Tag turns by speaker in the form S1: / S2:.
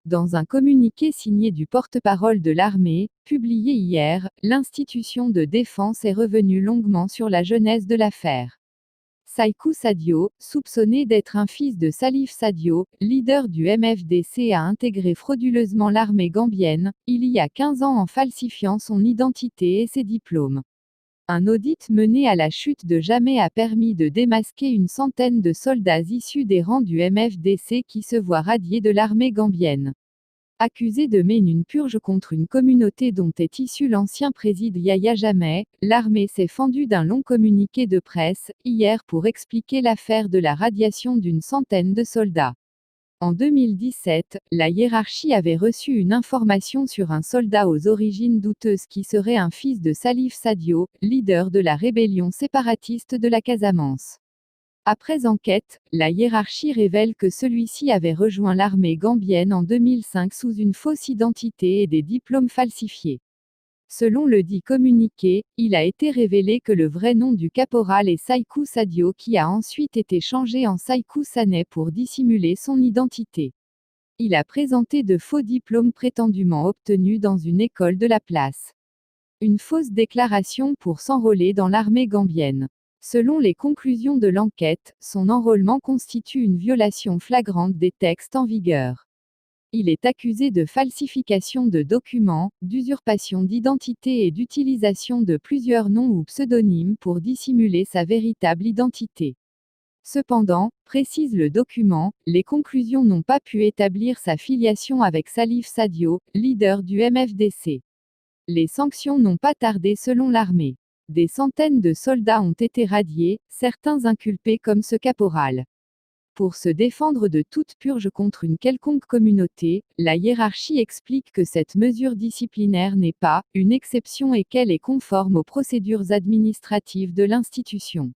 S1: Dans un communiqué signé du porte-parole de l'armée, publié hier, l'institution de défense est revenue longuement sur la genèse de l'affaire. Saïkou Sadio, soupçonné d'être un fils de Salif Sadio, leader du MFDC, a intégré frauduleusement l'armée gambienne, il y a 15 ans en falsifiant son identité et ses diplômes. Un audit mené à la chute de Jammeh a permis de démasquer une centaine de soldats issus des rangs du MFDC qui se voient radiés de l'armée gambienne. Accusé de mener une purge contre une communauté dont est issu l'ancien président Yahya Jammeh, l'armée s'est fendue d'un long communiqué de presse, hier, pour expliquer l'affaire de la radiation d'une centaine de soldats. En 2017, la hiérarchie avait reçu une information sur un soldat aux origines douteuses qui serait un fils de Salif Sadio, leader de la rébellion séparatiste de la Casamance. Après enquête, la hiérarchie révèle que celui-ci avait rejoint l'armée gambienne en 2005 sous une fausse identité et des diplômes falsifiés. Selon le dit communiqué, il a été révélé que le vrai nom du caporal est Saïkou Sadio, qui a ensuite été changé en Saïkou Sané pour dissimuler son identité. Il a présenté de faux diplômes prétendument obtenus dans une école de la place. Une fausse déclaration pour s'enrôler dans l'armée gambienne. Selon les conclusions de l'enquête, son enrôlement constitue une violation flagrante des textes en vigueur. Il est accusé de falsification de documents, d'usurpation d'identité et d'utilisation de plusieurs noms ou pseudonymes pour dissimuler sa véritable identité. Cependant, précise le document, les conclusions n'ont pas pu établir sa filiation avec Salif Sadio, leader du MFDC. Les sanctions n'ont pas tardé selon l'armée. Des centaines de soldats ont été radiés, certains inculpés comme ce caporal. Pour se défendre de toute purge contre une quelconque communauté, la hiérarchie explique que cette mesure disciplinaire n'est pas une exception et qu'elle est conforme aux procédures administratives de l'institution.